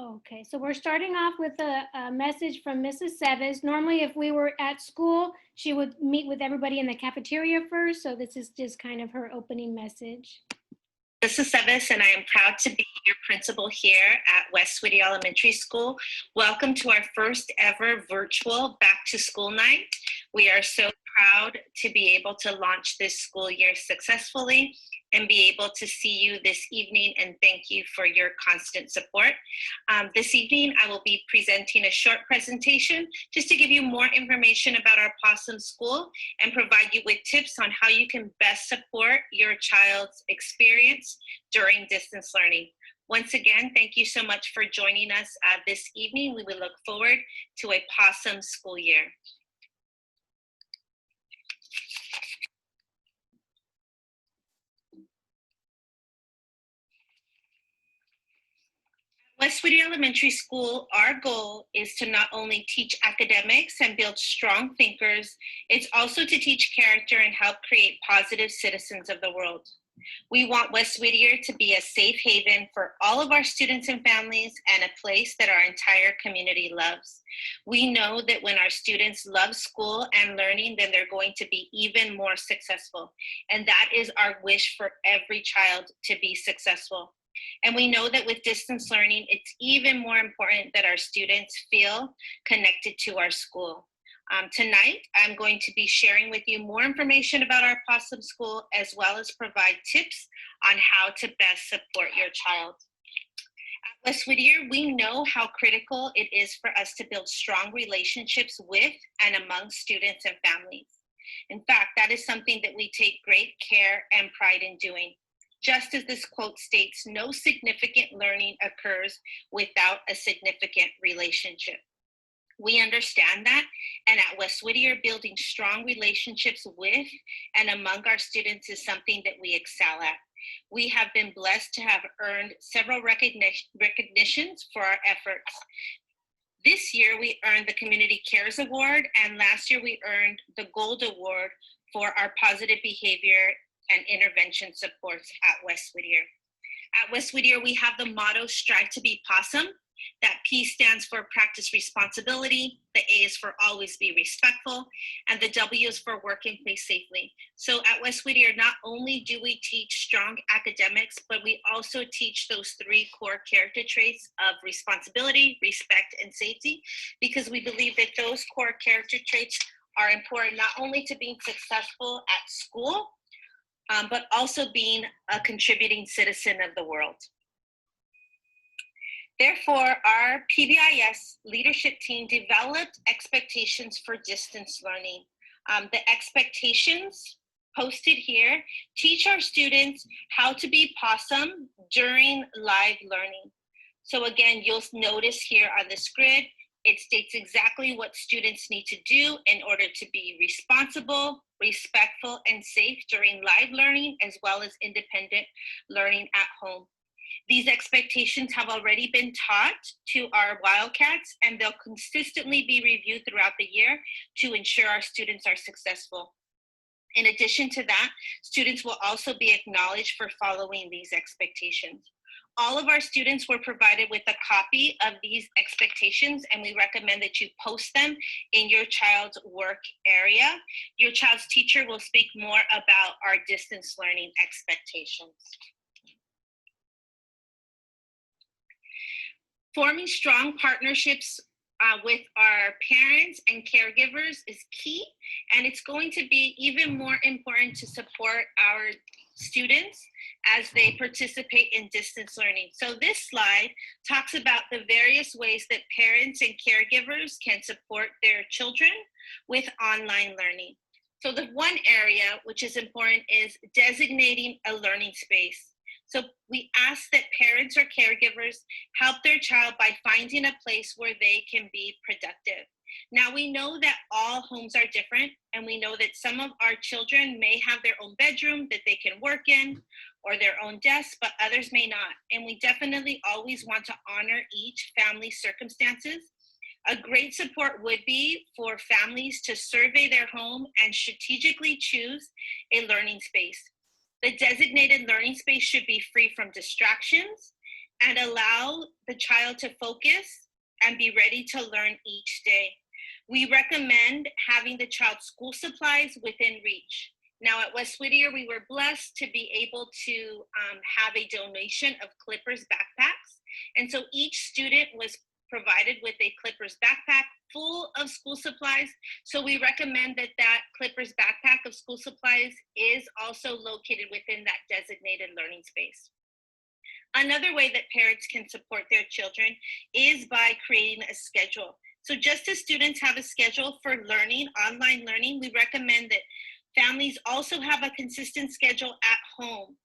Okay, so we're starting off with a message from Mrs. Seves. Normally, if we were at school, she would meet with everybody in the cafeteria first. So this is just kind of her opening message. This is Seves, and I am proud to be your principal here at West Whittier Elementary School. Welcome to our first ever virtual back to school night. We are so proud to be able to launch this school year successfully and be able to see you this evening, and thank you for your constant support. This evening, I will be presenting a short presentation just to give you more information about our Possum School and provide you with tips on how you can best support your child's experience during distance learning. Once again, thank you so much for joining us this evening. We will look forward to a Possum school year. West Whittier Elementary School, our goal is to not only teach academics and build strong thinkers, it's also to teach character and help create positive citizens of the world. We want West Whittier to be a safe haven for all of our students and families and a place that our entire community loves. We know that when our students love school and learning, then they're going to be even more successful. And that is our wish for every child, to be successful. And we know that with distance learning, it's even more important that our students feel connected to our school. Tonight, I'm going to be sharing with you more information about our Possum School, as well as provide tips on how to best support your child. At West Whittier, we know how critical it is for us to build strong relationships with and among students and families. In fact, that is something that we take great care and pride in doing. Just as this quote states, no significant learning occurs without a significant relationship. We understand that, and at West Whittier, building strong relationships with and among our students is something that we excel at. We have been blessed to have earned several recognitions for our efforts. This year, we earned the Community Cares Award, and last year we earned the Gold Award for our positive behavior and intervention supports at West Whittier. At West Whittier, we have the motto, strive to be Possum. That P stands for practice responsibility, the A is for always be respectful, and the W is for work and play safely. So at West Whittier, not only do we teach strong academics, but we also teach those three core character traits of responsibility, respect, and safety, because we believe that those core character traits are important not only to being successful at school, but also being a contributing citizen of the world. Therefore, our PBIS leadership team developed expectations for distance learning. The expectations posted here teach our students how to be Possum during live learning. So again, you'll notice here on this grid, it states exactly what students need to do in order to be responsible, respectful, and safe during live learning, as well as independent learning at home. These expectations have already been taught to our Wildcats, and they'll consistently be reviewed throughout the year to ensure our students are successful. In addition to that, students will also be acknowledged for following these expectations. All of our students were provided with a copy of these expectations, and we recommend that you post them in your child's work area. Your child's teacher will speak more about our distance learning expectations. Forming strong partnerships with our parents and caregivers is key, and it's going to be even more important to support our students as they participate in distance learning. So this slide talks about the various ways that parents and caregivers can support their children with online learning. So the one area which is important is designating a learning space. So we ask that parents or caregivers help their child by finding a place where they can be productive. Now we know that all homes are different, and we know that some of our children may have their own bedroom that they can work in or their own desk, but others may not. And we definitely always want to honor each family's circumstances. A great support would be for families to survey their home and strategically choose a learning space. The designated learning space should be free from distractions, and allow the child to focus and be ready to learn each day. We recommend having the child's school supplies within reach. Now at West Whittier, we were blessed to be able to have a donation of Clippers backpacks. And so each student was provided with a Clippers backpack full of school supplies. So we recommend that that Clippers backpack of school supplies is also located within that designated learning space. Another way that parents can support their children is by creating a schedule. So just as students have a schedule for learning, online learning, we recommend that families also have a consistent schedule at home.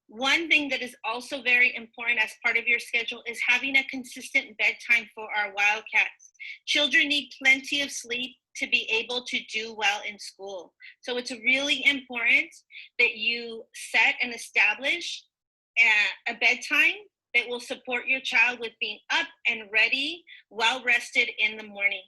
One thing that is also very important as part of your schedule is having a consistent bedtime for our Wildcats. Children need plenty of sleep to be able to do well in school. So it's really important that you set and establish a bedtime that will support your child with being up and ready, well rested in the morning.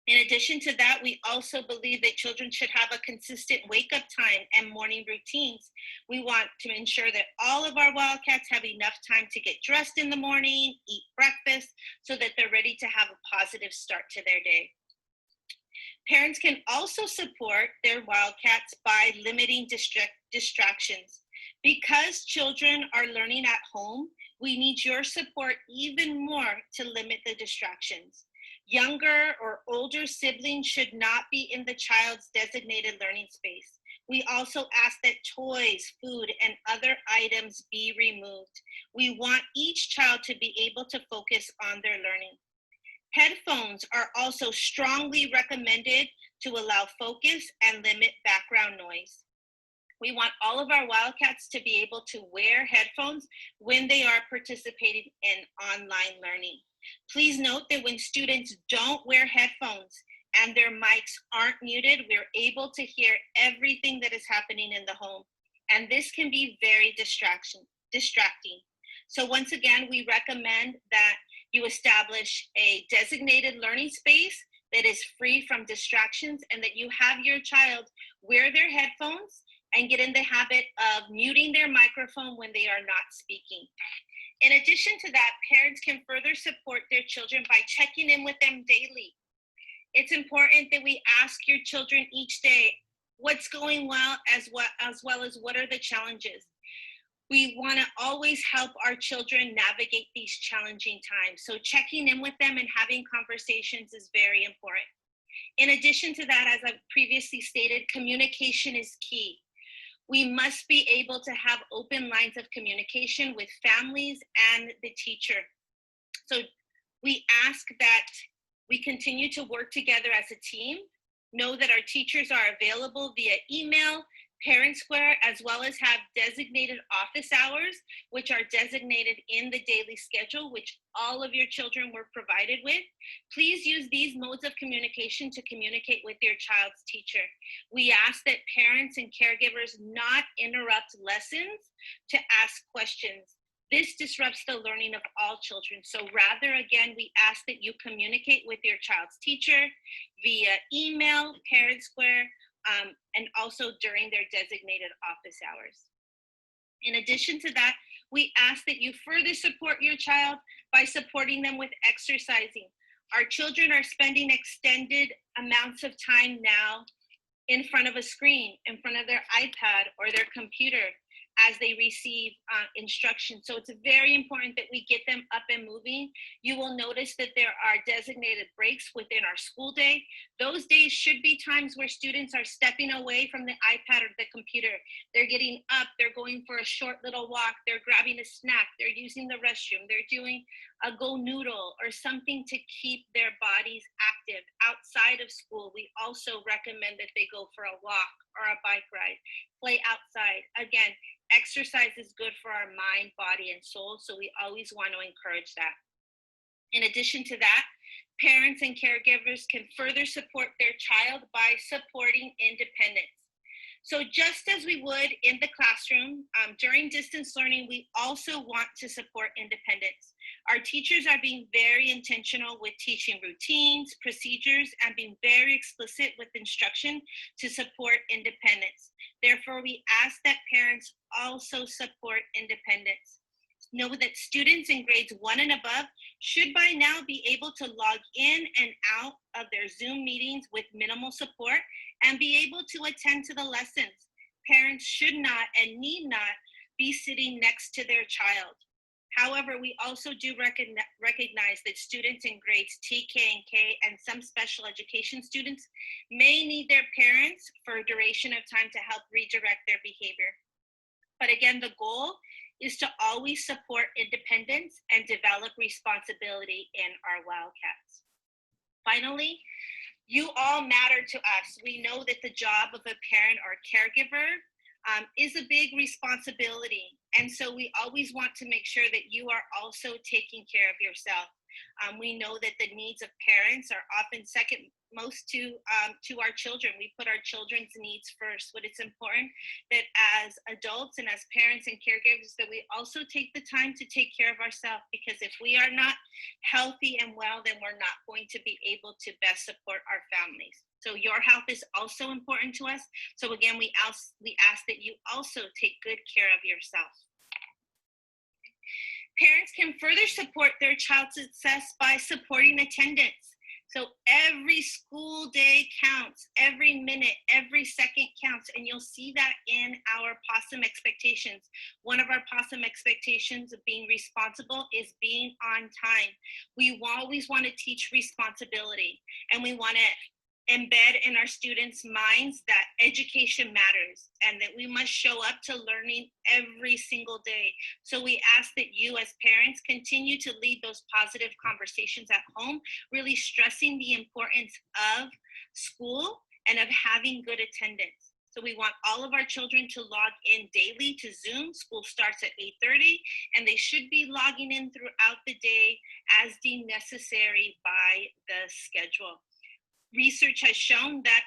In addition to that, we also believe that children should have a consistent wake-up time and morning routines. We want to ensure that all of our Wildcats have enough time to get dressed in the morning, eat breakfast, so that they're ready to have a positive start to their day. Parents can also support their Wildcats by limiting distractions. Because children are learning at home, we need your support even more to limit the distractions. Younger or older siblings should not be in the child's designated learning space. We also ask that toys, food, and other items be removed. We want each child to be able to focus on their learning. Headphones are also strongly recommended to allow focus and limit background noise. We want all of our Wildcats to be able to wear headphones when they are participating in online learning. Please note that when students don't wear headphones and their mics aren't muted, we're able to hear everything that is happening in the home. And this can be very distracting. So once again, we recommend that you establish a designated learning space that is free from distractions and that you have your child wear their headphones and get in the habit of muting their microphone when they are not speaking. In addition to that, parents can further support their children by checking in with them daily. It's important that we ask your children each day what's going well as well as what are the challenges. We want to always help our children navigate these challenging times. So checking in with them and having conversations is very important. In addition to that, as I've previously stated, communication is key. We must be able to have open lines of communication with families and the teacher. So we ask that we continue to work together as a team, know that our teachers are available via email, Parent Square, as well as have designated office hours, which are designated in the daily schedule, which all of your children were provided with. Please use these modes of communication to communicate with your child's teacher. We ask that parents and caregivers not interrupt lessons to ask questions. This disrupts the learning of all children. So rather, again, we ask that you communicate with your child's teacher via email, Parent Square, and also during their designated office hours. In addition to that, we ask that you further support your child by supporting them with exercising. Our children are spending extended amounts of time now in front of a screen, in front of their iPad or their computer as they receive instruction. So it's very important that we get them up and moving. You will notice that there are designated breaks within our school day. Those days should be times where students are stepping away from the iPad or the computer. They're getting up, they're going for a short little walk, they're grabbing a snack, they're using the restroom, they're doing a go noodle or something to keep their bodies active. Outside of school, we also recommend that they go for a walk or a bike ride, play outside. Again, exercise is good for our mind, body, and soul, so we always want to encourage that. In addition to that, parents and caregivers can further support their child by supporting independence. So just as we would in the classroom, during distance learning, we also want to support independence. Our teachers are being very intentional with teaching routines, procedures, and being very explicit with instruction to support independence. Therefore, we ask that parents also support independence. Know that students in grades 1 and above should by now be able to log in and out of their Zoom meetings with minimal support and be able to attend to the lessons. Parents should not and need not be sitting next to their child. However, we also do recognize that students in grades T, K, and K, and some special education students may need their parents for a duration of time to help redirect their behavior. But again, the goal is to always support independence and develop responsibility in our Wildcats. Finally, you all matter to us. We know that the job of a parent or caregiver is a big responsibility. And so we always want to make sure that you are also taking care of yourself. We know that the needs of parents are often second most to our children. We put our children's needs first, but it's important that as adults and as parents and caregivers that we also take the time to take care of ourselves, because if we are not healthy and well, then we're not going to be able to best support our families. So your health is also important to us. So again, we ask that you also take good care of yourself. Parents can further support their child's success by supporting attendance. So every school day counts, every minute, every second counts, and you'll see that in our POSSUM expectations. One of our POSSUM expectations of being responsible is being on time. We always want to teach responsibility, and we want to embed in our students' minds that education matters and that we must show up to learning every single day. So we ask that you as parents continue to lead those positive conversations at home, really stressing the importance of school and of having good attendance. So we want all of our children to log in daily to Zoom. School starts at 8:30, and they should be logging in throughout the day as deemed necessary by the schedule. Research has shown that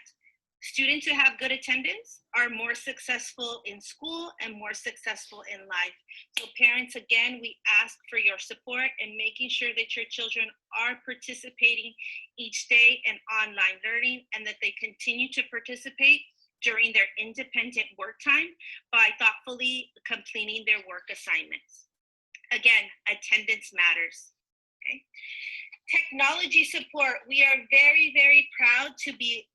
students who have good attendance are more successful in school and more successful in life. So parents, again, we ask for your support in making sure that your children are participating each day in online learning and that they continue to participate during their independent work time by thoughtfully completing their work assignments. Again, attendance matters. Okay. Technology support. We are very, very proud to be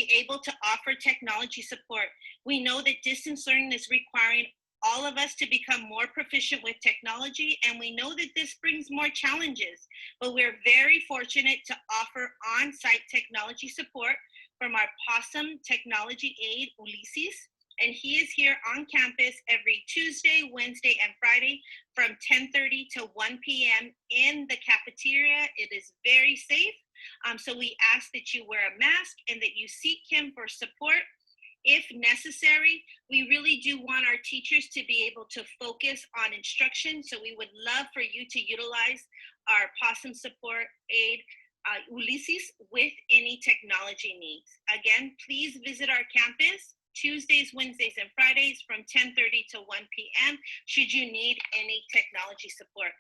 able to offer technology support. We know that distance learning is requiring all of us to become more proficient with technology, and we know that this brings more challenges, but we're very fortunate to offer on-site technology support from our POSSUM technology aide, Ulysses, and he is here on campus every Tuesday, Wednesday, and Friday from 10:30 to 1 p.m. in the cafeteria. It is very safe. So we ask that you wear a mask and that you seek him for support if necessary. We really do want our teachers to be able to focus on instruction. So we would love for you to utilize our POSSUM support aide, Ulysses, with any technology needs. Again, please visit our campus Tuesdays, Wednesdays, and Fridays from 10:30 to 1 p.m. should you need any technology support.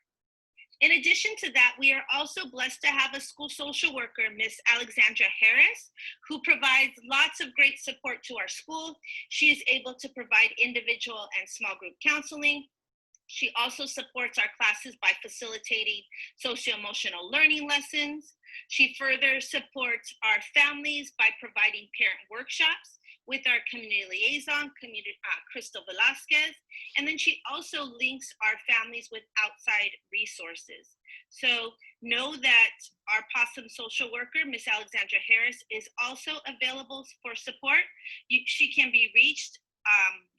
In addition to that, we are also blessed to have a school social worker, Miss Alexandra Harris, who provides lots of great support to our school. She is able to provide individual and small group counseling. She also supports our classes by facilitating socio-emotional learning lessons. She further supports our families by providing parent workshops with our community liaison, Crystal Velasquez. And then she also links our families with outside resources. So know that our POSSUM social worker, Miss Alexandra Harris, is also available for support. She can be reached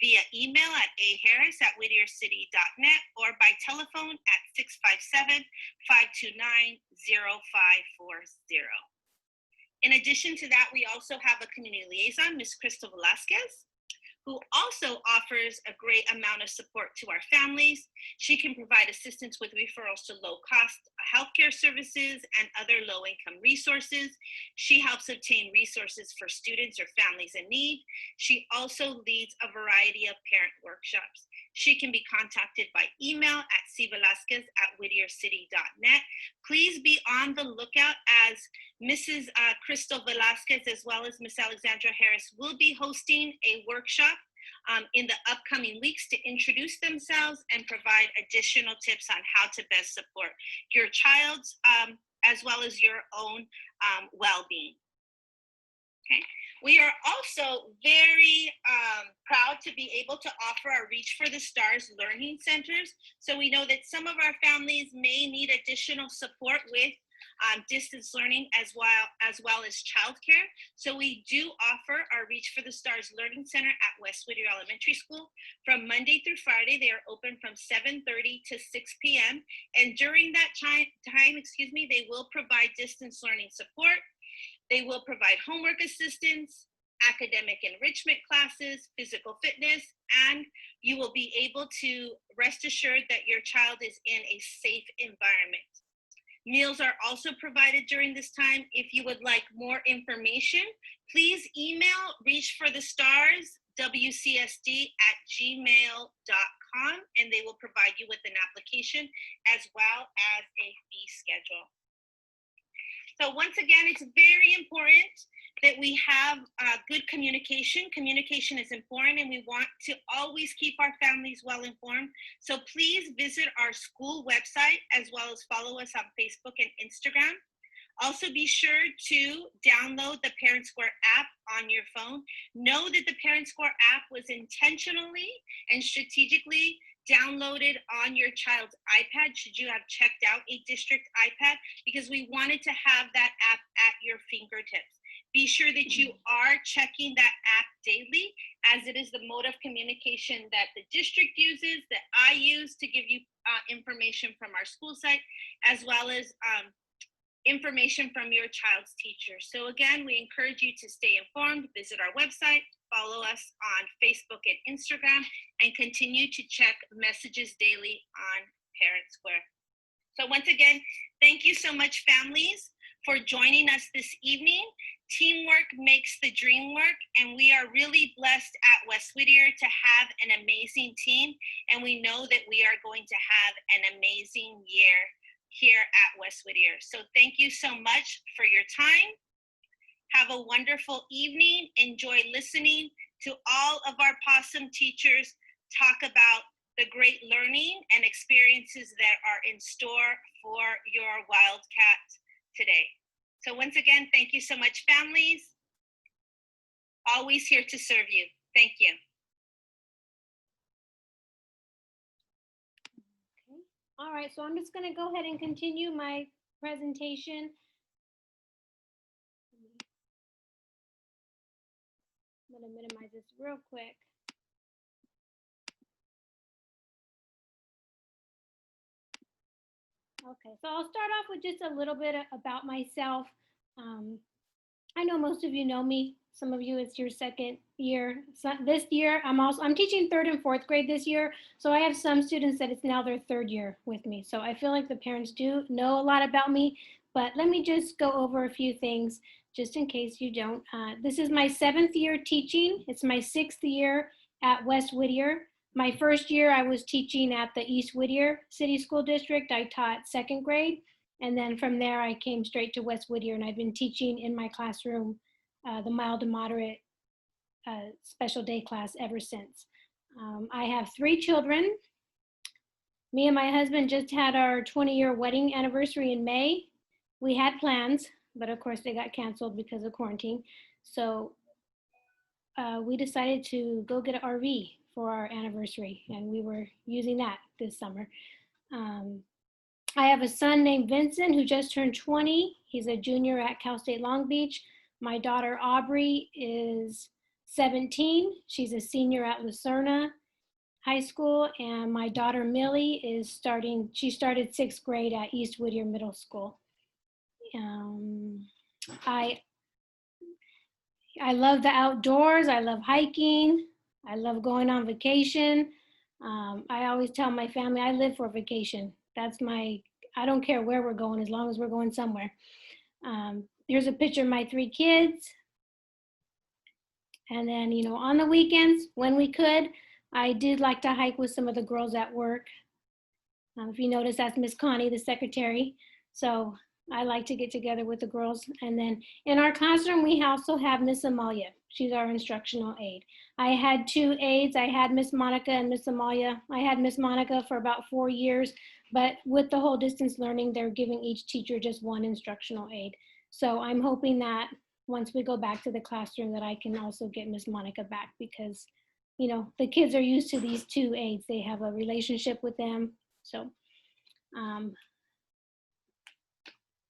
via email at aharris@whittiercity.net or by telephone at 657-529-0540. In addition to that, we also have a community liaison, Ms. Crystal Velasquez, who also offers a great amount of support to our families. She can provide assistance with referrals to low-cost healthcare services and other low-income resources. She helps obtain resources for students or families in need. She also leads a variety of parent workshops. She can be contacted by email at cvelasquez@whittiercity.net. Please be on the lookout as Mrs. Crystal Velasquez as well as Ms. Alexandra Harris will be hosting a workshop in the upcoming weeks to introduce themselves and provide additional tips on how to best support your child's as well as your own well-being. Okay. We are also very proud to be able to offer our Reach for the Stars learning centers. So we know that some of our families may need additional support with distance learning as well as childcare. So we do offer our Reach for the Stars Learning Center at West Whittier Elementary School. From Monday through Friday, they are open from 7:30 to 6 p.m. And during that time, they will provide distance learning support. They will provide homework assistance, academic enrichment classes, physical fitness, and you will be able to rest assured that your child is in a safe environment. Meals are also provided during this time. If you would like more information, please email reachforthestarswcsd@gmail.com, and they will provide you with an application as well as a fee schedule. So once again, it's very important that we have good communication. Communication is important, and we want to always keep our families well informed. So please visit our school website as well as follow us on Facebook and Instagram. Also be sure to download the Parent Square app on your phone. Know that the Parent Square app was intentionally and strategically downloaded on your child's iPad, should you have checked out a district iPad, because we wanted to have that app at your fingertips. Be sure that you are checking that app daily, as it is the mode of communication that the district uses, that I use to give you information from our school site, as well as information from your child's teacher. So again, we encourage you to stay informed, visit our website, follow us on Facebook and Instagram, and continue to check messages daily on Parent Square. So once again, thank you so much, families, for joining us this evening. Teamwork makes the dream work, and we are really blessed at West Whittier to have an amazing team, and we know that we are going to have an amazing year here at West Whittier. So thank you so much for your time. Have a wonderful evening. Enjoy listening to all of our Possum teachers talk about the great learning and experiences that are in store for your Wildcat today. So once again, thank you so much, families. Always here to serve you. Thank you. Okay. All right, so I'm just going to go ahead and continue my presentation. I'm going to minimize this real quick. Okay, so I'll start off with just a little bit about myself. I know most of you know me. Some of you, it's your second year. So this year, I'm teaching 3rd and 4th grade this year. So I have some students that it's now their 3rd year with me. So I feel like the parents do know a lot about me, but let me just go over a few things just in case you don't. This is my 7th year teaching. It's my 6th year at West Whittier. My first year I was teaching at the East Whittier City School District. I taught 2nd grade. And then from there I came straight to West Whittier, and I've been teaching in my classroom, the mild to moderate special day class ever since. I have 3 children. Me and my husband just had our 20-year wedding anniversary in May. We had plans, but of course they got canceled because of quarantine. So we decided to go get an RV for our anniversary, and we were using that this summer. I have a son named Vincent who just turned 20. He's a junior at Cal State Long Beach. My daughter Aubrey is 17. She's a senior at Lucerna High School, and my daughter Millie is she started 6th grade at East Whittier Middle School. I love the outdoors. I love hiking. I love going on vacation. I always tell my family I live for vacation. I don't care where we're going as long as we're going somewhere. Here's a picture of my 3 kids. And then, on the weekends, when we could, I did like to hike with some of the girls at work. If you notice, that's Miss Connie, the secretary. So I like to get together with the girls. And then in our classroom, we also have Miss Amalia. She's our instructional aide. I had 2 aides. I had Miss Monica and Miss Amalia. I had Miss Monica for about 4 years, but with the whole distance learning, they're giving each teacher just 1 instructional aide. So I'm hoping that once we go back to the classroom that I can also get Miss Monica back, because, you know, the kids are used to these 2 aides. They have a relationship with them. So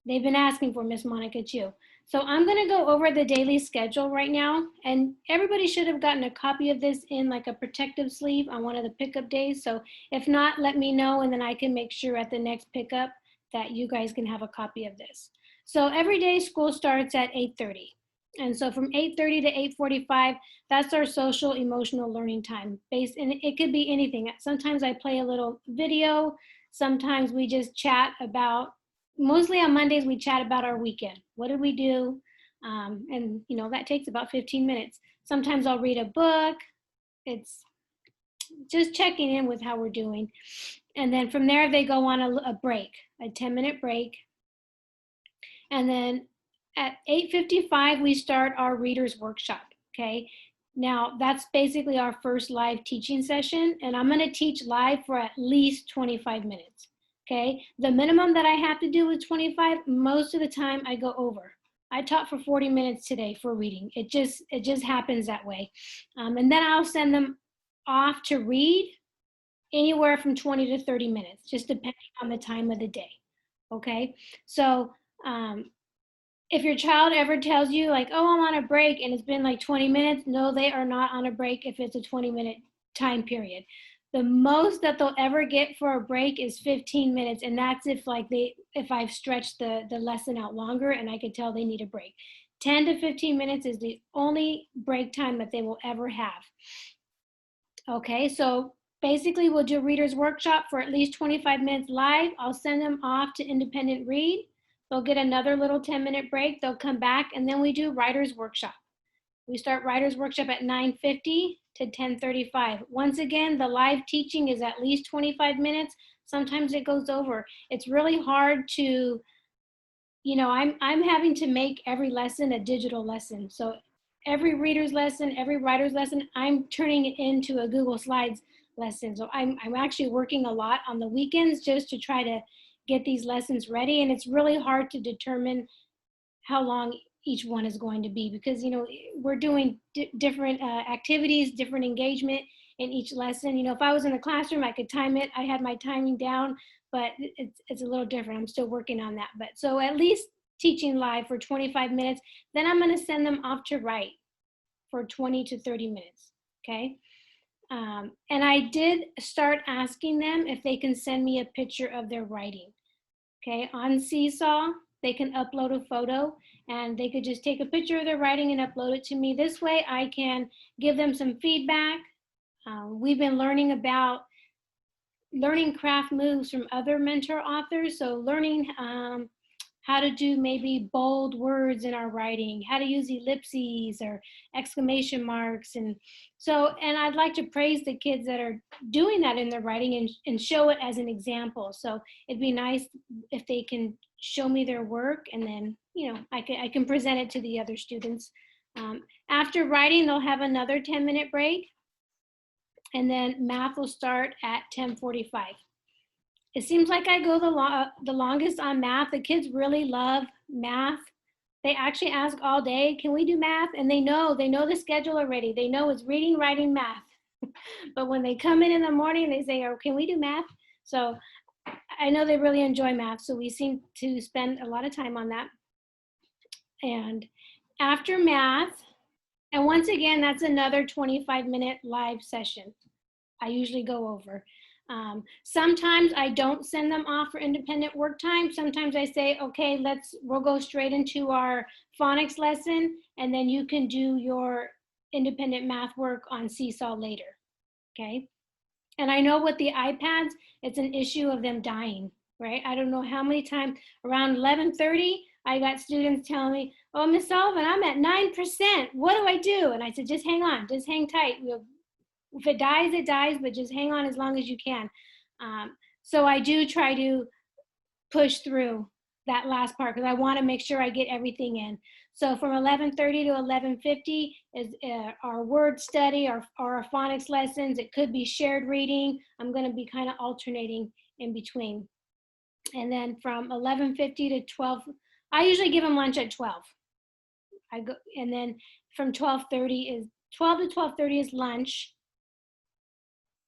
they've been asking for Miss Monica too. So I'm gonna go over the daily schedule right now, and everybody should have gotten a copy of this in like a protective sleeve on one of the pickup days. So if not, let me know, and then I can make sure at the next pickup that you guys can have a copy of this. So every day school starts at 8:30. And so from 8:30 to 8:45, that's our social emotional learning time. And it could be anything. Sometimes I play a little video. Sometimes we just chat about, mostly on Mondays, we chat about our weekend. What did we do? And you know, that takes about 15 minutes. Sometimes I'll read a book. It's just checking in with how we're doing. And then from there, they go on a break, a 10-minute break. And then at 8:55, we start our readers workshop, okay? Now, that's basically our first live teaching session, and I'm gonna teach live for at least 25 minutes, okay? The minimum that I have to do is 25. Most of the time, I go over. I taught for 40 minutes today for reading. It just happens that way. And then I'll send them off to read anywhere from 20 to 30 minutes, just depending on the time of the day, okay? So, if your child ever tells you like, oh, I'm on a break and it's been like 20 minutes, no, they are not on a break if it's a 20-minute time period. The most that they'll ever get for a break is 15 minutes. And that's if I've stretched the lesson out longer and I could tell they need a break. 10 to 15 minutes is the only break time that they will ever have. Okay, so basically we'll do readers workshop for at least 25 minutes live. I'll send them off to independent read. They'll get another little 10-minute break. They'll come back, and then we do writer's workshop. We start writer's workshop at 9:50 to 10:35. Once again, the live teaching is at least 25 minutes. Sometimes it goes over. It's really hard to, you know, I'm having to make every lesson a digital lesson. So every reader's lesson, every writer's lesson, I'm turning it into a Google Slides lesson. So I'm actually working a lot on the weekends just to try to get these lessons ready. And it's really hard to determine how long each one is going to be, because, you know, we're doing different activities, different engagement in each lesson. You know, if I was in the classroom, I could time it. I had my timing down, but it's a little different. I'm still working on that. But so at least teaching live for 25 minutes, then I'm going to send them off to write for 20 to 30 minutes, okay? And I did start asking them if they can send me a picture of their writing. Okay, on Seesaw, they can upload a photo, and they could just take a picture of their writing and upload it to me. This way I can give them some feedback. We've been learning about learning craft moves from other mentor authors. So learning how to do maybe bold words in our writing, how to use ellipses or exclamation marks. And I'd like to praise the kids that are doing that in their writing and show it as an example. So it'd be nice if they can show me their work, and then, you know, I can present it to the other students. After writing, they'll have another 10-minute break, and then math will start at 10:45. It seems like I go the longest on math. The kids really love math. They actually ask all day, can we do math? And they know the schedule already. They know it's reading, writing, math. But when they come in the morning, they say, oh, can we do math? So I know they really enjoy math. So we seem to spend a lot of time on that. And after math, and once again, that's another 25-minute live session. I usually go over. Sometimes I don't send them off for independent work time. Sometimes I say, okay, we'll go straight into our phonics lesson, and then you can do your independent math work on Seesaw later, okay? And I know with the iPads, it's an issue of them dying, right? I don't know how many times, around 11:30, I got students telling me, oh, Miss Sullivan, I'm at 9%. What do I do? And I said, just hang on, just hang tight. If it dies, it dies, but just hang on as long as you can. So I do try to push through that last part because I want to make sure I get everything in. So from 11:30 to 11:50 is our word study, our phonics lessons. It could be shared reading. I'm going to be kind of alternating in between. And then from 11:50 to 12, I usually give them lunch at 12. I go, and then from 12:30 is 12 to 12:30 is lunch.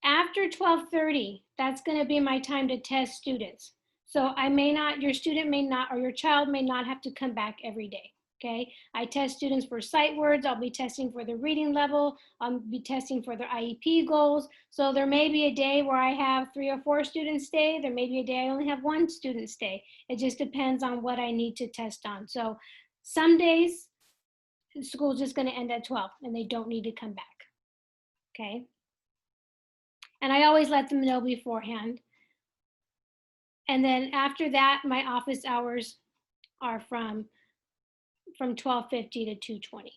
After 12:30, that's going to be my time to test students. So I may not, your student may not, or your child may not have to come back every day. Okay, I test students for sight words. I'll be testing for the reading level. I'll be testing for their IEP goals. So there may be a day where I have 3 or 4 students stay. There may be a day I only have 1 student stay. It just depends on what I need to test on. So some days school's just going to end at 12 and they don't need to come back. Okay. And I always let them know beforehand. And then after that, my office hours are from 12:50 to 2:20.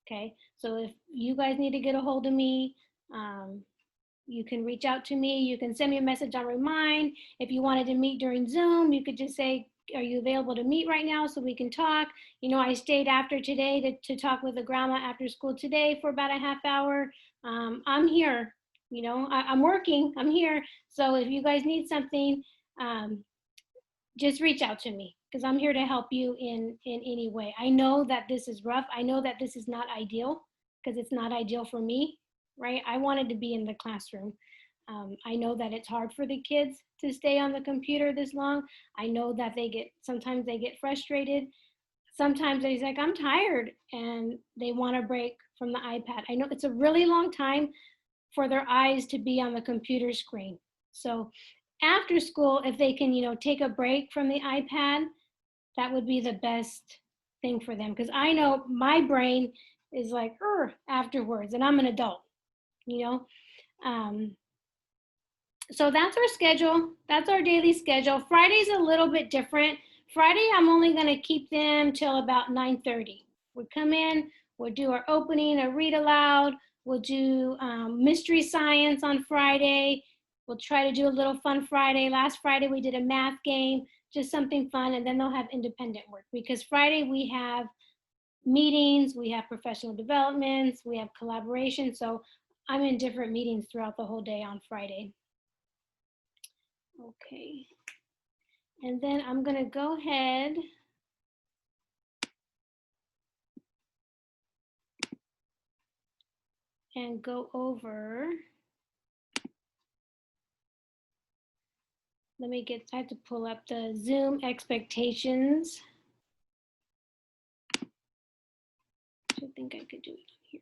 Okay. So if you guys need to get a hold of me, you can reach out to me. You can send me a message on Remind. If you wanted to meet during Zoom, you could just say, are you available to meet right now so we can talk? You know, I stayed after today to talk with the grandma after school today for about a half hour. I'm here, you know, I'm working, I'm here. So if you guys need something, just reach out to me because I'm here to help you in any way. I know that this is rough. I know that this is not ideal because it's not ideal for me, right? I wanted to be in the classroom. I know that it's hard for the kids to stay on the computer this long. I know that sometimes they get frustrated. Sometimes they're like, I'm tired and they want a break from the iPad. I know it's a really long time for their eyes to be on the computer screen. So after school, if they can, you know, take a break from the iPad, that would be the best thing for them. Because I know my brain is like, afterwards, and I'm an adult, you know. So that's our schedule. That's our daily schedule. Friday's a little bit different. Friday, I'm only going to keep them till about 9:30. We'll come in, we'll do our opening, a read aloud. We'll do mystery science on Friday. We'll try to do a little fun Friday. Last Friday, we did a math game, just something fun, and then they'll have independent work because Friday we have meetings, we have professional developments, we have collaboration. So I'm in different meetings throughout the whole day on Friday. Okay. And then I'm going to go ahead and go over. I have to pull up the Zoom expectations. I think I could do it here.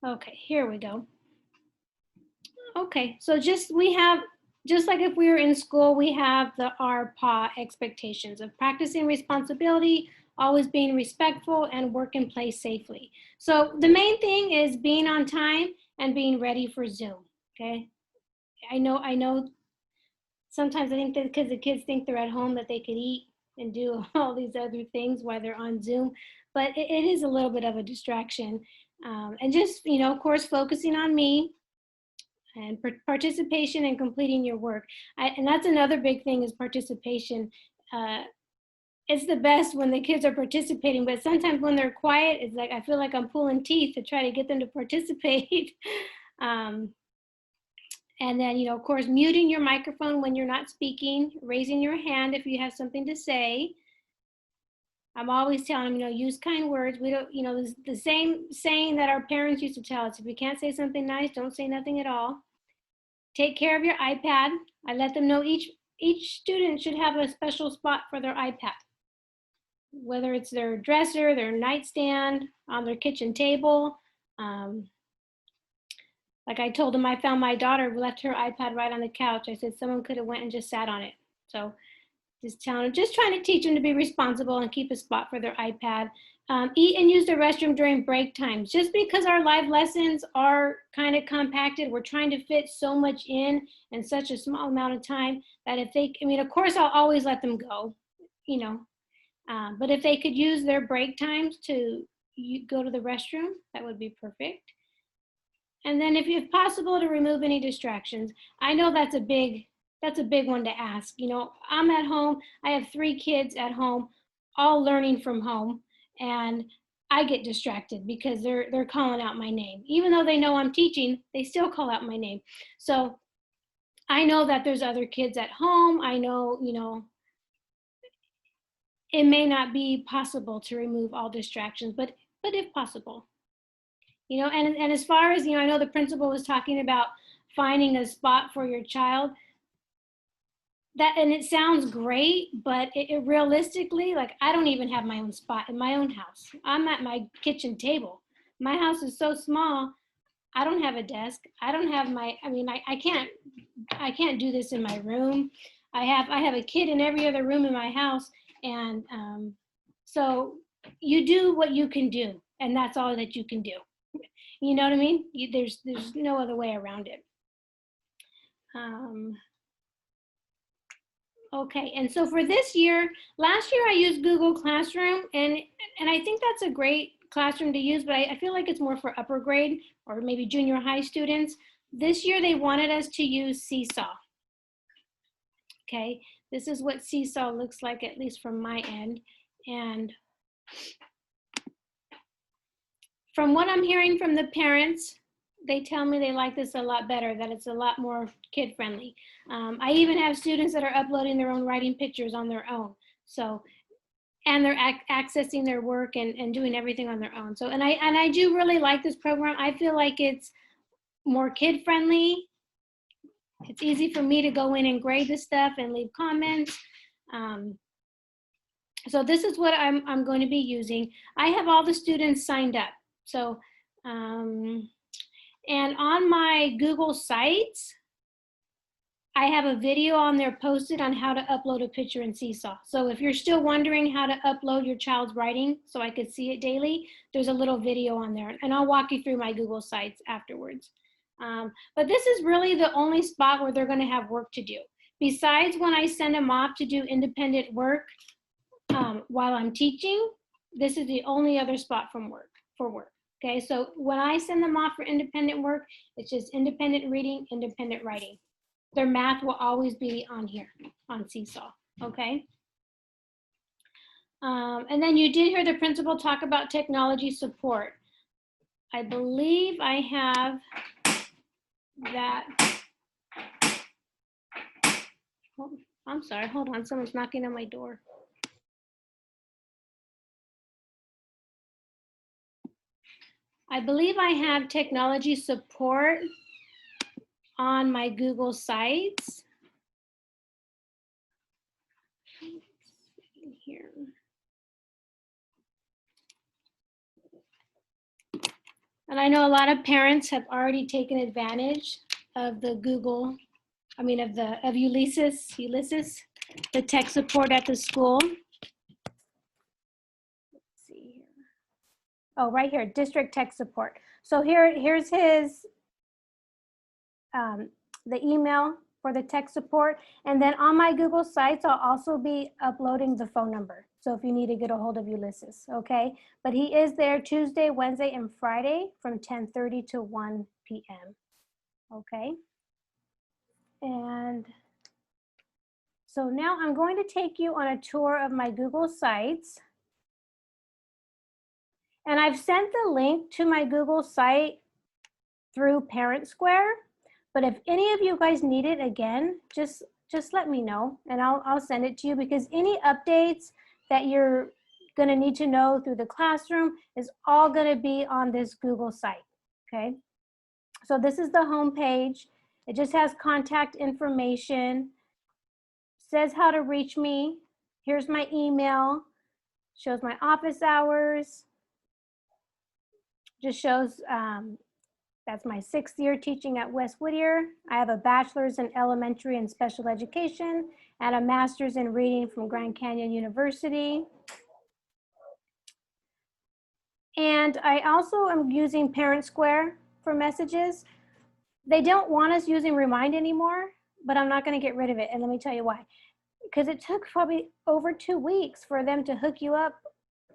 Okay, here we go. Okay, so just like if we were in school, we have our PAW expectations of practicing responsibility, always being respectful, and work and play safely. So the main thing is being on time and being ready for Zoom, okay? I know sometimes I think that because the kids think they're at home that they could eat and do all these other things while they're on Zoom, but it is a little bit of a distraction. And just, you know, of course, focusing on me and participation and completing your work. And that's another big thing is participation. It's the best when the kids are participating, but sometimes when they're quiet, it's like I feel like I'm pulling teeth to try to get them to participate. And then, you know, of course, muting your microphone when you're not speaking, raising your hand if you have something to say. I'm always telling them, you know, use kind words. We don't, you know, the same saying that our parents used to tell us, if you can't say something nice, don't say nothing at all. Take care of your iPad. I let them know each student should have a special spot for their iPad, whether it's their dresser, their nightstand, on their kitchen table. Like I told them, I found my daughter left her iPad right on the couch. I said someone could have went and just sat on it. So just trying to teach them to be responsible and keep a spot for their iPad. Eat and use the restroom during break times. Just because our live lessons are kind of compacted, we're trying to fit so much in such a small amount of time that if they, I mean, of course, I'll always let them go, you know, but if they could use their break times to go to the restroom, that would be perfect. And then if possible, to remove any distractions. I know that's a big one to ask. You know, I'm at home, I have 3 kids at home, all learning from home, and I get distracted because they're calling out my name. Even though they know I'm teaching, they still call out my name. So I know that there's other kids at home. I know, you know, it may not be possible to remove all distractions, but if possible. You know, and as far as, you know, I know the principal was talking about finding a spot for your child. That, and it sounds great, but it realistically, like, I don't even have my own spot in my own house. I'm at my kitchen table. My house is so small, I don't have a desk. I don't have my, I mean, I can't do this in my room. I have a kid in every other room in my house. And so you do what you can do, and that's all that you can do. You know what I mean? There's no other way around it. Okay, and so for this year, last year I used Google Classroom, and I think that's a great classroom to use, but I feel like it's more for upper grade or maybe junior high students. This year they wanted us to use Seesaw. Okay, this is what Seesaw looks like, at least from my end. And from what I'm hearing from the parents, they tell me they like this a lot better, that it's a lot more kid friendly. I even have students that are uploading their own writing pictures on their own. So, and they're accessing their work and doing everything on their own. So, and I do really like this program. I feel like it's more kid friendly. It's easy for me to go in and grade the stuff and leave comments. So this is what I'm going to be using. I have all the students signed up. So, and on my Google Sites, I have a video on there posted on how to upload a picture in Seesaw. So if you're still wondering how to upload your child's writing so I could see it daily, there's a little video on there, and I'll walk you through my Google Sites afterwards. But this is really the only spot where they're going to have work to do. Besides when I send them off to do independent work while I'm teaching, this is the only other spot for work. Okay, so when I send them off for independent work, it's just independent reading, independent writing. Their math will always be on here, on Seesaw, okay? And then you did hear the principal talk about technology support. I believe I have that. Oh, I'm sorry, hold on, someone's knocking on my door. I believe I have technology support on my Google Sites. Here. And I know a lot of parents have already taken advantage of the Google, of Ulysses, the tech support at the school. Let's see here. Oh, right here, district tech support. So here's his, the email for the tech support. And then on my Google Sites, I'll also be uploading the phone number. So if you need to get a hold of Ulysses, okay? But he is there Tuesday, Wednesday, and Friday from 10:30 to 1 p.m., okay? And so now I'm going to take you on a tour of my Google Sites. And I've sent the link to my Google site through Parent Square. But if any of you guys need it again, just let me know and I'll send it to you, because any updates that you're going to need to know through the classroom is all going to be on this Google site, okay? So this is the home page. It just has contact information, says how to reach me. Here's my email, shows my office hours, just shows That's my 6th year teaching at West Whittier. I have a bachelor's in elementary and special education and a master's in reading from Grand Canyon University. And I also am using Parent Square for messages. They don't want us using Remind anymore, but I'm not going to get rid of it. And let me tell you why. Because it took probably over 2 weeks for them to hook you up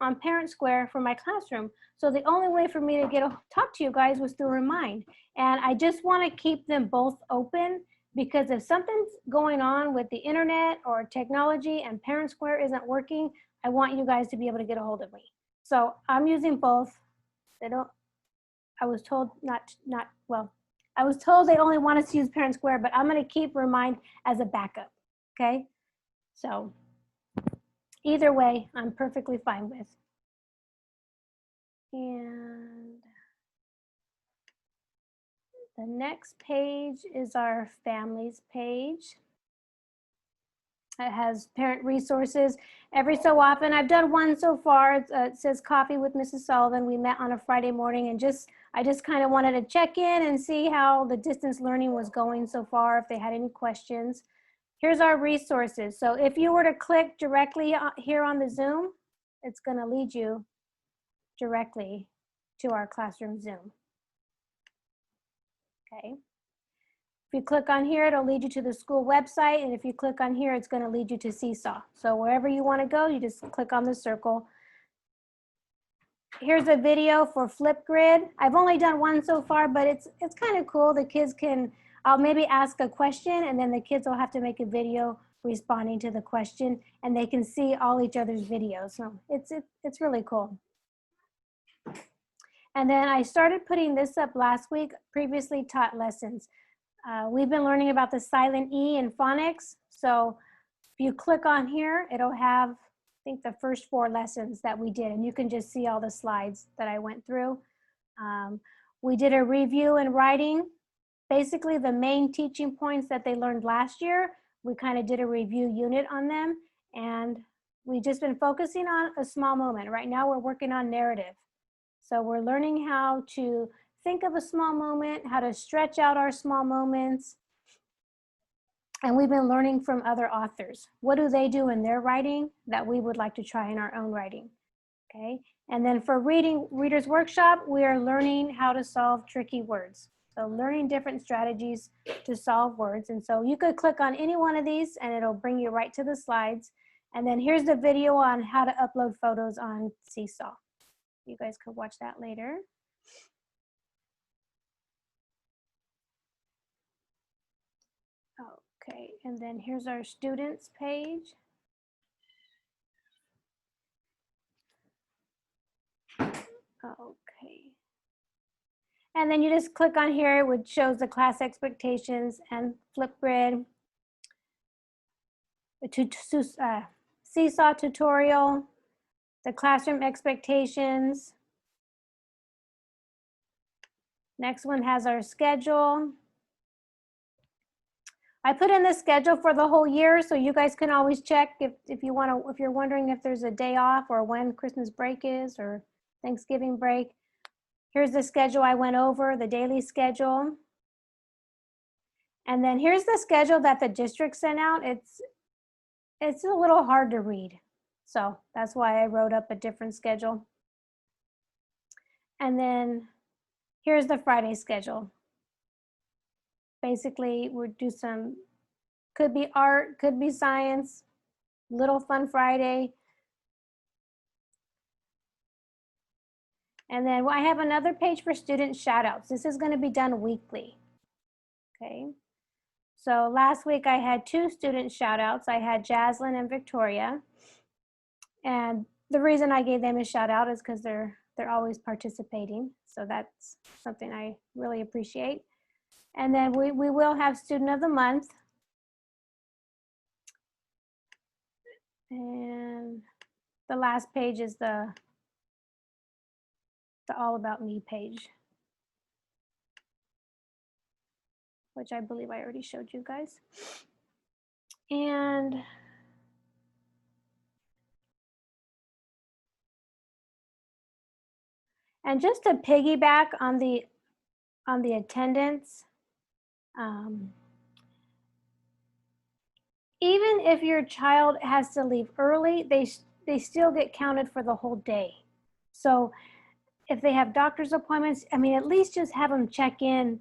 on Parent Square for my classroom. So the only way for me to talk to you guys was through Remind. And I just want to keep them both open, because if something's going on with the internet or technology and Parent Square isn't working, I want you guys to be able to get a hold of me. So I'm using both. I was told I was told they only want us to use Parent Square, but I'm going to keep Remind as a backup. Okay. So either way, I'm perfectly fine with. And the next page is our families page. It has parent resources. Every so often, I've done one so far. It says Coffee with Mrs. Sullivan. We met on a Friday morning, and I just kind of wanted to check in and see how the distance learning was going so far, if they had any questions. Here's our resources. So if you were to click directly here on the Zoom, it's going to lead you directly to our classroom Zoom. Okay. If you click on here, it'll lead you to the school website. And if you click on here, it's going to lead you to Seesaw. So wherever you want to go, you just click on the circle. Here's a video for Flipgrid. I've only done one so far, but it's kind of cool. The kids I'll maybe ask a question, and then the kids will have to make a video responding to the question, and they can see all each other's videos. So it's really cool. And then I started putting this up last week, previously taught lessons. We've been learning about the silent E in phonics. So if you click on here, it'll have, I think, the first 4 lessons that we did, and you can just see all the slides that I went through. We did a review in writing. Basically, the main teaching points that they learned last year, we kind of did a review unit on them, and we've just been focusing on a small moment. Right now, we're working on narrative. So we're learning how to think of a small moment, how to stretch out our small moments. And we've been learning from other authors. What do they do in their writing that we would like to try in our own writing? Okay. And then for Reader's Workshop, we are learning how to solve tricky words. So learning different strategies to solve words. And so you could click on any one of these and it'll bring you right to the slides. And then here's the video on how to upload photos on Seesaw. You guys could watch that later. Okay, and then here's our students page. Okay. And then you just click on here, which shows the class expectations and Flipgrid, the Seesaw tutorial, the classroom expectations. Next one has our schedule. I put in the schedule for the whole year, so you guys can always check if you want to, if you're wondering if there's a day off or when Christmas break is or Thanksgiving break. Here's the schedule I went over, the daily schedule. And then here's the schedule that the district sent out. It's a little hard to read. So that's why I wrote up a different schedule. And then here's the Friday schedule. Basically, we'll do some, could be art, could be science, little fun Friday. And then I have another page for student shout outs. This is going to be done weekly. Okay. So last week I had 2 student shout outs. I had Jaslyn and Victoria. And the reason I gave them a shout out is because they're always participating. So that's something I really appreciate. And then we will have Student of the Month. And the last page is the All About Me page, which I believe I already showed you guys. And just to piggyback on the on the attendance. Even if your child has to leave early, they still get counted for the whole day. So if they have doctor's appointments, I mean, at least just have them check in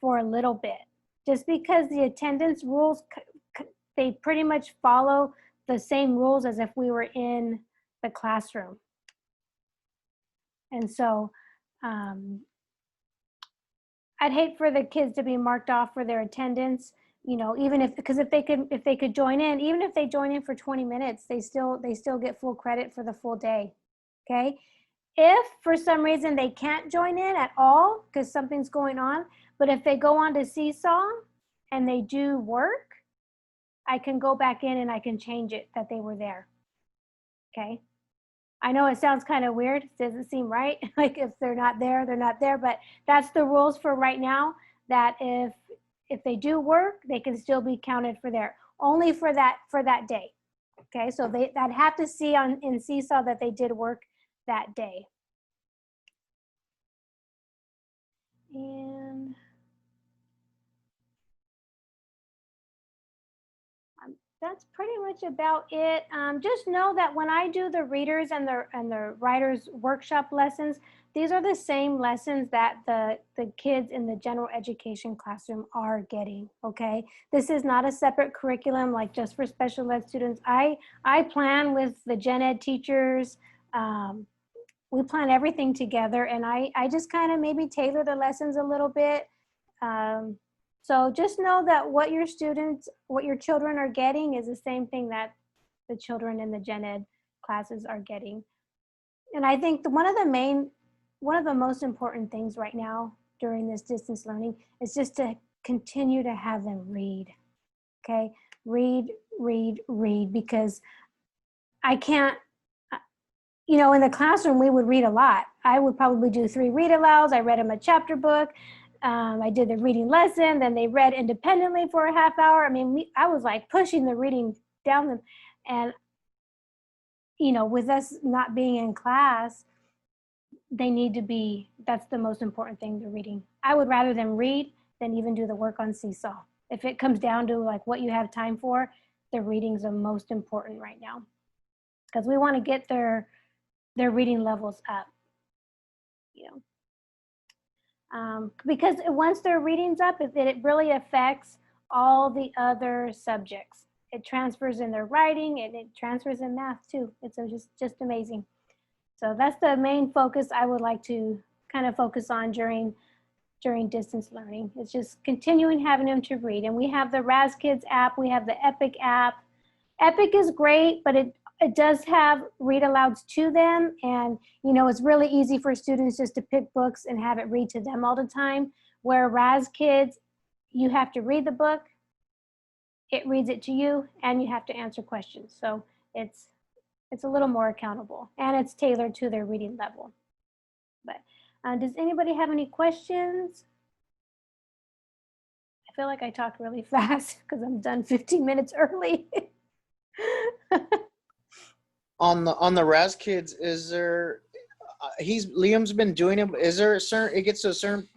for a little bit. Just because the attendance rules, they pretty much follow the same rules as if we were in the classroom. And so I'd hate for the kids to be marked off for their attendance, you know, even if, because if they could join in, even if they join in for 20 minutes, they still get full credit for the full day. Okay. If for some reason they can't join in at all because something's going on, but if they go on to Seesaw and they do work, I can go back in and I can change it that they were there. Okay. I know it sounds kind of weird. It doesn't seem right. Like if they're not there, they're not there, but that's the rules for right now, that if they do work, they can still be counted for there, only for that day. Okay. So I'd have to see in Seesaw that they did work that day. And that's pretty much about it. Just know that when I do the readers and the writers workshop lessons, these are the same lessons that the kids in the general education classroom are getting, okay? This is not a separate curriculum like just for special ed students. I plan with the gen ed teachers. We plan everything together, and I just kind of maybe tailor the lessons a little bit. So just know that what your children are getting is the same thing that the children in the gen ed classes are getting. And I think one of the most important things right now during this distance learning is just to continue to have them read. Okay, read, because I can't, you know, in the classroom, we would read a lot. I would probably do 3 read alouds. I read them a chapter book. I did the reading lesson, then they read independently for a half hour. I mean, I was like pushing the reading down them. And, you know, with us not being in class, they need to be, that's the most important thing, the reading. I would rather them read than even do the work on Seesaw. If it comes down to like what you have time for, the readings are most important right now, because we want to get their reading levels up, you know. Because once their reading's up, it really affects all the other subjects. It transfers in their writing, and it transfers in math too. It's just amazing. So that's the main focus I would like to kind of focus on during distance learning. It's just continuing having them to read. And we have the Raz Kids app, we have the Epic app. Epic is great, but it does have read alouds to them. And, you know, it's really easy for students just to pick books and have it read to them all the time. Where Raz Kids, you have to read the book, it reads it to you, and you have to answer questions. So it's a little more accountable, and it's tailored to their reading level. But does anybody have any questions? I feel like I talked really fast because I'm done 15 minutes early. On the Raz Kids, is there? Liam's been doing it. Is there a certain? It gets to a certain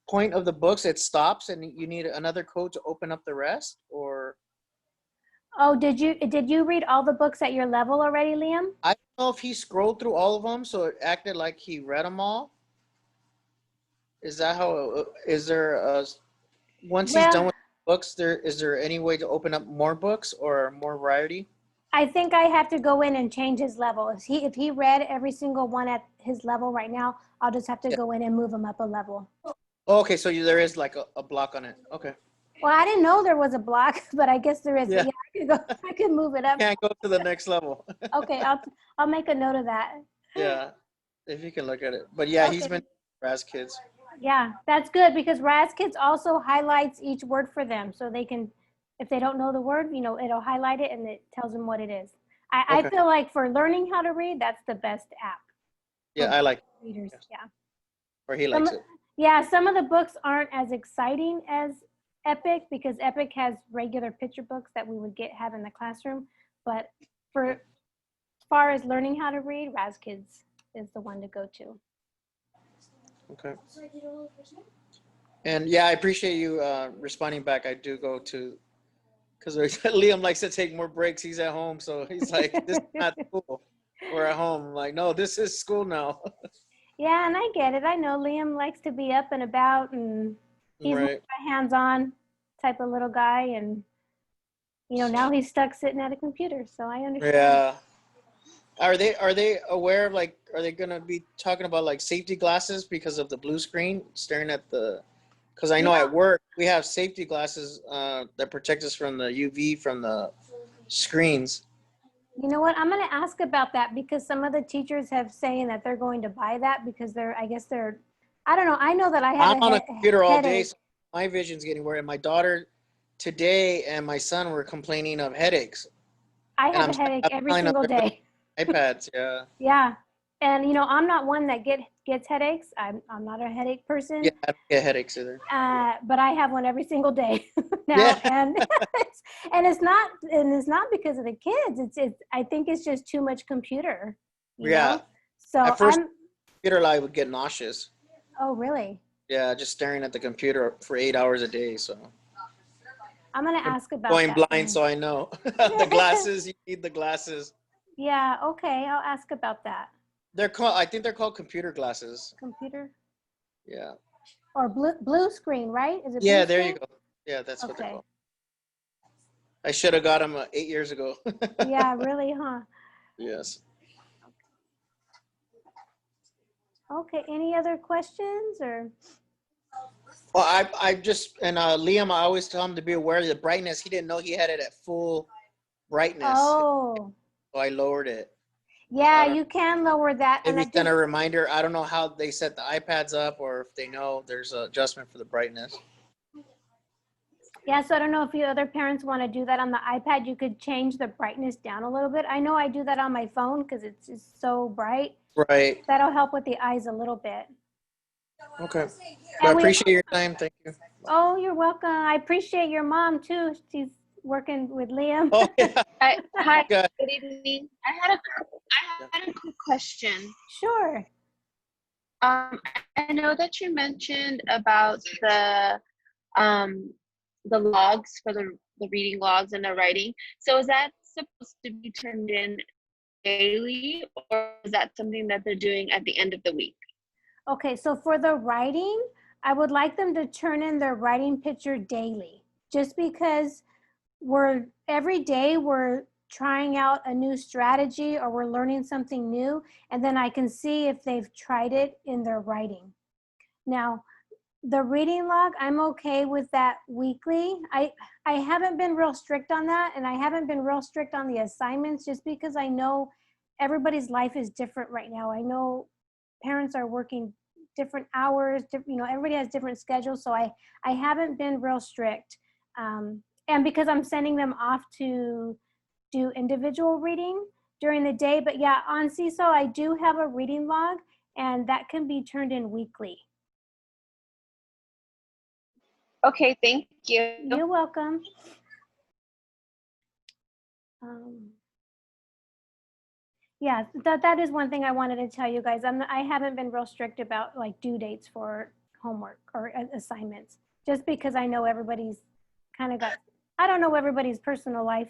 point of the books, it stops, and you need another code to open up the rest, or? Oh, did you read all the books at your level already, Liam? I don't know if he scrolled through all of them, so it acted like he read them all. Is that how? Is there a once he's done with books? Is there any way to open up more books or more variety? I think I have to go in and change his level. If he read every single one at his level right now, I'll just have to go in and move him up a level. Oh, okay, so there is like a block on it. Okay. Well, I didn't know there was a block, but I guess there is. Yeah. Yeah, I could move it up. Can't go to the next level. Okay, I'll make a note of that. Yeah, if you can look at it. But yeah, Okay. he's been Raz Kids. Yeah, that's good, because Raz Kids also highlights each word for them, so they can, if they don't know the word, you know, it'll highlight it and it tells them what it is. I feel like for learning how to read, that's the best app. Yeah, I like readers. Yeah. Or he likes it. Yeah, some of the books aren't as exciting as Epic, because Epic has regular picture books that we would have in the classroom. But for as far as learning how to read, Raz Kids is the one to go to. Okay. And yeah, I appreciate you responding back. I do go to because Liam likes to take more breaks. He's at home, so he's like, "This is not school. We're at home." I'm like, "No, this is school now." Yeah, and I get it. I know Liam likes to be up and about, and he's more Right. of a hands-on type of little guy. And now he's stuck sitting at a computer, so I understand. Yeah. Are they aware of, like, are they gonna be talking about like safety glasses because of the blue screen staring at the? Because I know Yeah. at work we have safety glasses that protect us from the UV from the screens. You know what? I'm going to ask about that because some of the teachers have saying that they're going to buy that because I guess they're, I don't know. I know that I have I'm on a computer all day, headache. so my vision's getting worse. And my daughter today and my son were complaining of headaches, I and have a headache I'm every telling them single they're day. iPads. Yeah. Yeah. And I'm not one that gets headaches. I'm not a headache person. Yeah, I don't get headaches either. But I have one every single day now, Yeah. and it's not because of the kids. It's I think it's just too much computer. Yeah. So At first, computer I would get nauseous. Oh, really? Yeah, just staring at the computer for 8 hours a day. So I'm gonna ask about going that blind, then. so I know the glasses. You need the glasses. Yeah. Okay. I'll ask about that. They're called. I think they're called computer glasses. Computer Yeah. or blue screen, right? Is it? Yeah. Blue There screen? you go. Yeah, that's what they're Okay. called. I should have got them 8 years ago. Yeah. Really? Huh? Yes. Okay. Any other questions or? Well, I just and Liam, I always tell him to be aware of the brightness. He didn't know he had it at full brightness, Oh. so I lowered it. Yeah, you can lower that, and Maybe I send just a reminder. I don't know how they set the iPads up, or if they know there's an adjustment for the brightness. yeah. So I don't know if you other parents want to do that on the iPad. You could change the brightness down a little bit. I know I do that on my phone because it's just so bright. Right. That'll help with the eyes a little bit. Okay. I And we appreciate your time. Thank you. Oh, you're welcome. I appreciate your mom too. She's working with Liam. Oh yeah. Hi, Good. good evening. I had a quick question. Sure. I know that you mentioned about the logs for the reading logs and the writing. So is that supposed to be turned in daily, or is that something that they're doing at the end of the week? Okay, so for the writing, I would like them to turn in their writing picture daily, just because every day we're trying out a new strategy or we're learning something new, and then I can see if they've tried it in their writing. Now, the reading log, I'm okay with that weekly. I haven't been real strict on that, and I haven't been real strict on the assignments just because I know everybody's life is different right now. I know parents are working different hours, everybody has different schedules, so I haven't been real strict. And because I'm sending them off to do individual reading during the day, but yeah, on Seesaw, I do have a reading log, and that can be turned in weekly. Okay, thank you. You're welcome. Yeah, that is one thing I wanted to tell you guys. I haven't been real strict about like due dates for homework or assignments, just because I know everybody's kind of I don't know everybody's personal life,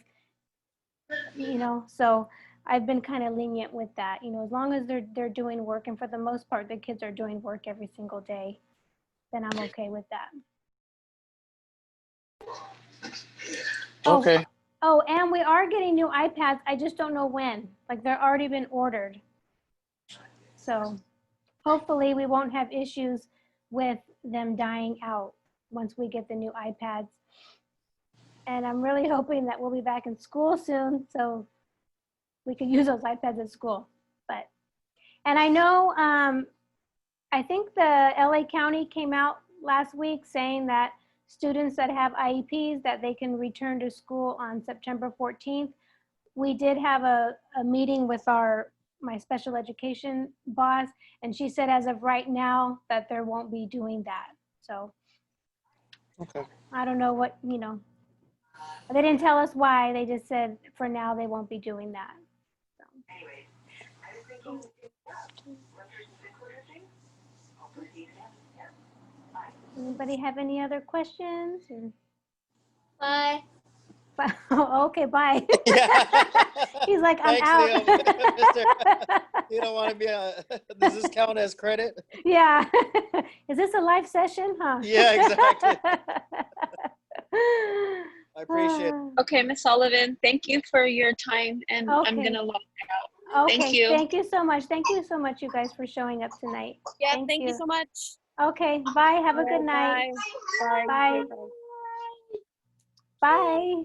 so I've been kind of lenient with that, as long as they're doing work, and for the most part, the kids are doing work every single day, then I'm okay with that. Okay. Oh, and we are getting new iPads. I just don't know when. Like, they're already been ordered. So hopefully we won't have issues with them dying out once we get the new iPads. And I'm really hoping that we'll be back in school soon so we can use those iPads at school. And I know, I think the LA County came out last week saying that students that have IEPs, that they can return to school on September 14th. We did have a meeting with my special education boss, and she said as of right now that there won't be doing that. So Okay. I don't know what, they didn't tell us why. They just said for now they won't be doing that. So. Anybody have any other questions? Bye. Okay, bye. Yeah. He's like, I'm Thanks, out. Liam. Mister, you don't want to be does this count as credit? Yeah. Is this a live session, huh? Yeah, exactly. I appreciate it. Okay, Miss Sullivan, thank you for your time, and I'm Okay. gonna log out. Okay, Thank you. Thank you so much. Thank you so much, you guys, for showing up tonight. Yeah, Thank thank you you. so much. Okay, bye. Have a good night. Bye. Bye. Bye.